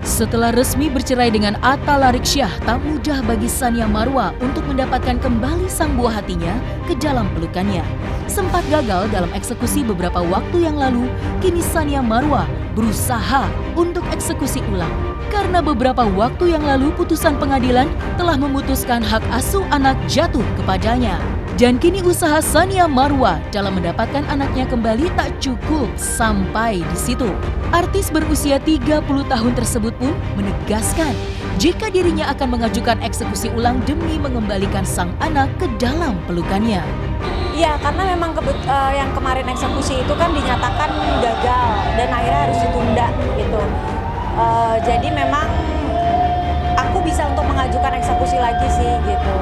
Setelah resmi bercerai dengan Atta Larikssyah, tak mudah bagi Tsania Marwa untuk mendapatkan kembali sang buah hatinya ke dalam pelukannya. Sempat gagal dalam eksekusi beberapa waktu yang lalu, kini Tsania Marwa berusaha untuk eksekusi ulang. Karena beberapa waktu yang lalu putusan pengadilan telah memutuskan hak asuh anak jatuh kepadanya. Dan kini usaha Tsania Marwa dalam mendapatkan anaknya kembali tak cukup sampai di situ. Artis berusia 30 tahun tersebut pun menegaskan jika dirinya akan mengajukan eksekusi ulang demi mengembalikan sang anak ke dalam pelukannya. Iya, karena memang yang kemarin eksekusi itu kan dinyatakan gagal dan akhirnya harus ditunda gitu. Jadi memang aku bisa untuk mengajukan eksekusi lagi sih gitu.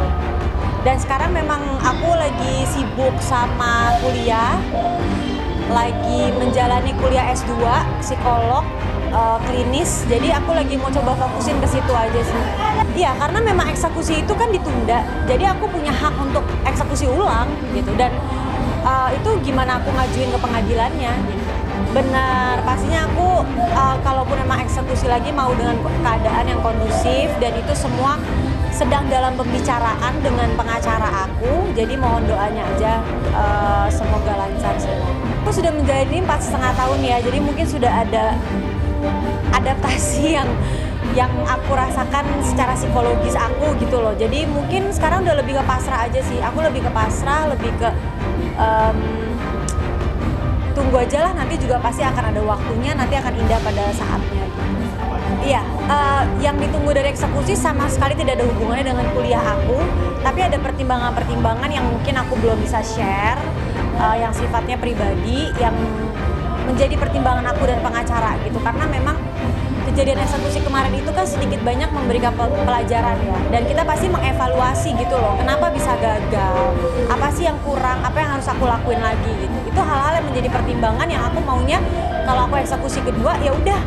Dan sekarang memang aku lagi sibuk sama kuliah, lagi menjalani kuliah S2 psikolog klinis, jadi aku lagi mau coba fokusin ke situ aja sih. Iya, karena memang eksekusi itu kan ditunda, jadi aku punya hak untuk eksekusi ulang gitu. Dan itu gimana aku ngajuin ke pengadilannya gitu. Benar, pastinya aku kalaupun memang eksekusi lagi mau dengan keadaan yang kondusif dan itu semua sedang dalam pembicaraan dengan pengacara aku, jadi mohon doanya aja semoga lancar semua. Aku sudah menjalani 4,5 tahun ya, jadi mungkin sudah ada adaptasi yang aku rasakan secara psikologis aku gitu loh. Jadi mungkin sekarang udah lebih ke pasrah aja sih, aku lebih ke pasrah, lebih ke tunggu aja lah, nanti juga pasti akan ada waktunya, nanti akan indah pada saatnya. Iya, yang ditunggu dari eksekusi sama sekali tidak ada hubungannya dengan kuliah aku, tapi ada pertimbangan-pertimbangan yang mungkin aku belum bisa share, yang sifatnya pribadi, yang menjadi pertimbangan aku dan pengacara gitu, karena memang kejadian eksekusi kemarin itu kan sedikit banyak memberikan pelajaran ya, dan kita pasti mengevaluasi gitu loh, kenapa bisa gagal, apa sih yang kurang, apa yang harus aku lakuin lagi gitu. Itu hal-hal yang menjadi pertimbangan yang aku maunya kalau aku eksekusi kedua ya udah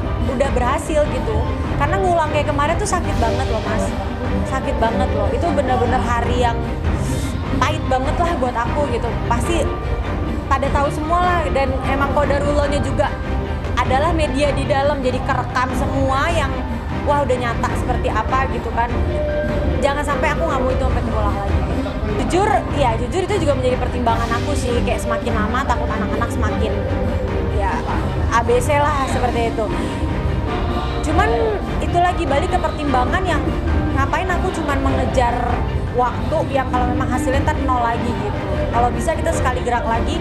berhasil gitu. Karena ngulang kayak kemarin tuh sakit banget loh Mas, sakit banget loh, itu bener-bener hari yang pahit banget lah buat aku gitu. Pasti pada tahu semua lah, dan emang kodarullahnya juga adalah media di dalam, jadi kerekam semua yang wah udah nyata seperti apa gitu kan. Jangan sampai aku nggak mau itu sampai terulang lagi. Jujur itu juga menjadi pertimbangan aku sih, kayak semakin lama takut anak-anak semakin ya ABC lah seperti itu. Cuman itu lagi balik ke pertimbangan yang ngapain aku cuman mengejar waktu yang kalau memang hasilnya ntar nol lagi gitu. Kalau bisa kita sekali gerak lagi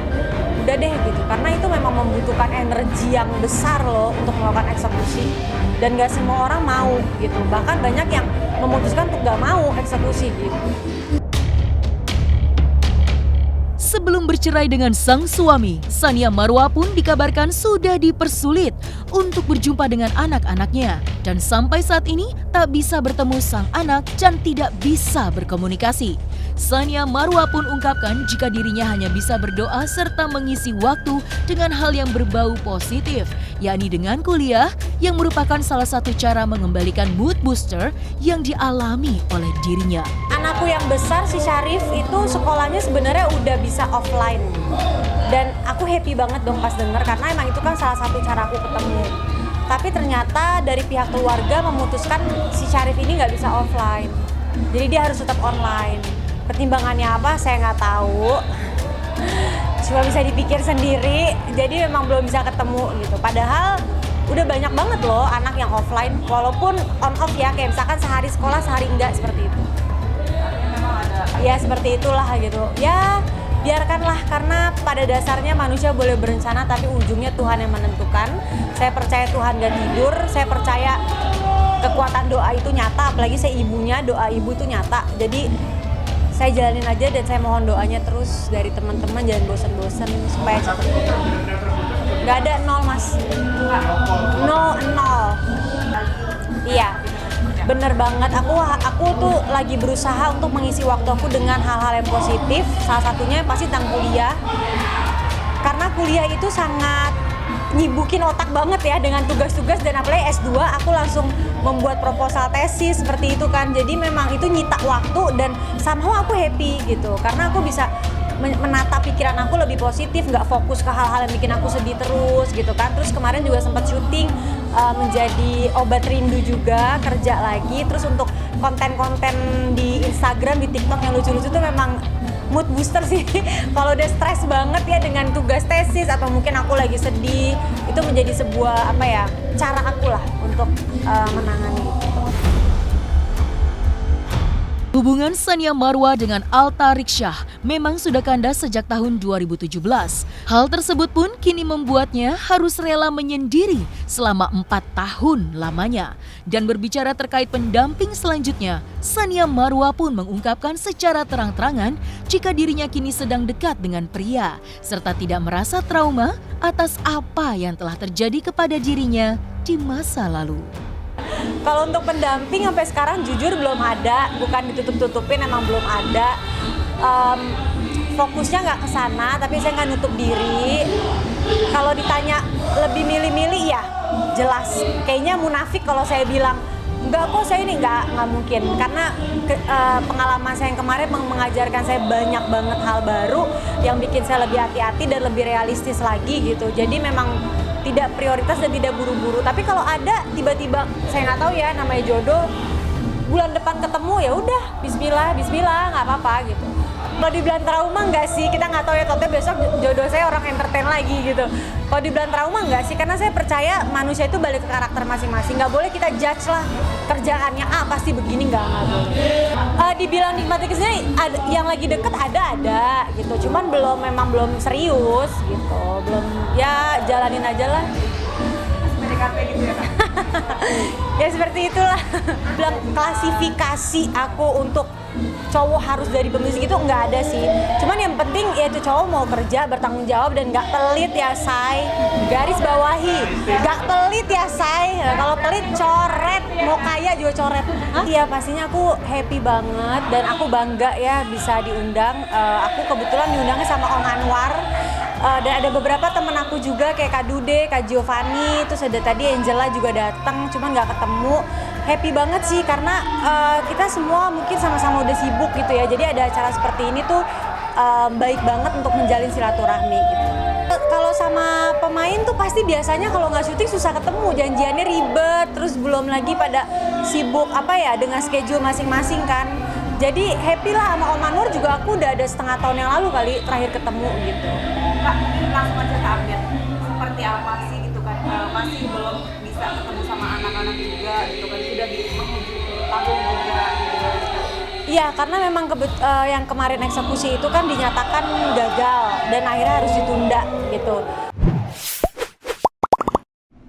udah deh gitu, karena itu memang membutuhkan energi yang besar loh untuk melakukan eksekusi, dan gak semua orang mau gitu, bahkan banyak yang memutuskan untuk gak mau eksekusi gitu. Sebelum bercerai dengan sang suami, Tsania Marwa pun dikabarkan sudah dipersulit untuk berjumpa dengan anak-anaknya. Dan sampai saat ini tak bisa bertemu sang anak dan tidak bisa berkomunikasi. Tsania Marwa pun ungkapkan jika dirinya hanya bisa berdoa serta mengisi waktu dengan hal yang berbau positif, yakni dengan kuliah yang merupakan salah satu cara mengembalikan mood booster yang dialami oleh dirinya. Anakku yang besar, si Syarif, itu sekolahnya sebenarnya udah bisa offline. Dan aku happy banget dong pas denger, karena emang itu kan salah satu cara aku ketemu. Tapi ternyata dari pihak keluarga memutuskan si Syarif ini nggak bisa offline. Jadi dia harus tetap online. Pertimbangannya apa saya nggak tahu. Cuma bisa dipikir sendiri, jadi memang belum bisa ketemu gitu. Padahal udah banyak banget loh anak yang offline, walaupun on off ya, kayak misalkan sehari sekolah, sehari enggak, seperti itu. Ya seperti itulah gitu. Ya biarkanlah, karena pada dasarnya manusia boleh berencana tapi ujungnya Tuhan yang menentukan. Saya percaya Tuhan gak tidur, saya percaya kekuatan doa itu nyata, apalagi saya ibunya, doa ibu itu nyata. Jadi saya jalanin aja dan saya mohon doanya terus dari teman-teman, jangan bosan-bosan supaya cepat. Gak ada nol Mas, nol. Iya. Bener banget, aku tuh lagi berusaha untuk mengisi waktu aku dengan hal-hal yang positif. Salah satunya pasti tentang kuliah, karena kuliah itu sangat nyibukin otak banget ya dengan tugas-tugas, dan apalagi S2 aku langsung membuat proposal tesis seperti itu kan. Jadi memang itu nyita waktu, dan somehow aku happy gitu, karena aku bisa menata pikiran aku lebih positif, nggak fokus ke hal-hal yang bikin aku sedih terus gitu kan. Terus kemarin juga sempat syuting menjadi obat rindu juga, kerja lagi. Terus untuk konten-konten di Instagram, di TikTok yang lucu-lucu tuh memang mood booster sih. Kalau udah stres banget ya dengan tugas tesis atau mungkin aku lagi sedih, itu menjadi sebuah cara aku lah untuk menangani itu. Hubungan Sania Marwa dengan Alta Riksyah memang sudah kandas sejak tahun 2017. Hal tersebut pun kini membuatnya harus rela menyendiri selama 4 tahun lamanya. Dan berbicara terkait pendamping selanjutnya, Sania Marwa pun mengungkapkan secara terang-terangan jika dirinya kini sedang dekat dengan pria, serta tidak merasa trauma atas apa yang telah terjadi kepada dirinya di masa lalu. Kalau untuk pendamping sampai sekarang jujur belum ada, bukan ditutup-tutupin, emang belum ada. Fokusnya nggak ke sana, tapi saya nggak nutup diri. Kalau ditanya lebih milih-milih ya jelas, kayaknya munafik kalau saya bilang enggak kok, saya ini nggak mungkin, karena pengalaman saya yang kemarin mengajarkan saya banyak banget hal baru yang bikin saya lebih hati-hati dan lebih realistis lagi gitu. Jadi memang tidak prioritas dan tidak buru-buru. Tapi kalau ada tiba-tiba, saya nggak tahu ya, namanya jodoh, bulan depan ketemu ya udah, Bismillah, nggak apa-apa gitu. Kalau dibilang trauma nggak sih, kita nggak tahu ya, total besok jodoh saya orang entertain lagi gitu. Kalau dibilang trauma nggak sih, karena saya percaya manusia itu balik ke karakter masing-masing. Nggak boleh kita judge lah kerjaannya pasti begini, nggak boleh. Dibilang nikmati kesini, yang lagi deket ada gitu. Cuman memang belum serius gitu, belum, ya jalanin aja lah. PDKT gitu ya Kak? Ya seperti itulah. Bilang klasifikasi aku untuk cowok harus dari pemusik itu nggak ada sih. Cuman yang penting ya itu cowok mau kerja, bertanggung jawab, dan nggak pelit ya say. Garis bawahi, nggak pelit ya say. Kalau pelit coret, mau kaya juga coret. Iya pastinya aku happy banget dan aku bangga ya bisa diundang. Aku kebetulan diundangnya sama Om Anwar. Dan ada beberapa temen aku juga kayak Kak Dude, Kak Giovanni, terus ada tadi Angela juga datang, cuman nggak ketemu. Happy banget sih karena kita semua mungkin sama-sama udah sibuk gitu ya. Jadi ada acara seperti ini tuh baik banget untuk menjalin silaturahmi gitu. Kalau sama pemain tuh pasti biasanya kalau nggak syuting susah ketemu, janjiannya ribet, terus belum lagi pada sibuk dengan schedule masing-masing kan. Jadi happy lah sama Om Anwar juga, aku udah ada setengah tahun yang lalu kali terakhir ketemu gitu. Kak, langsung aja ke update seperti apa sih gitu kan, masih belum bisa ketemu sama anak-anak juga gitu kan, sudah di penghujung tahun juga gitu. Iya, karena memang yang kemarin eksekusi itu kan dinyatakan gagal dan akhirnya harus ditunda gitu.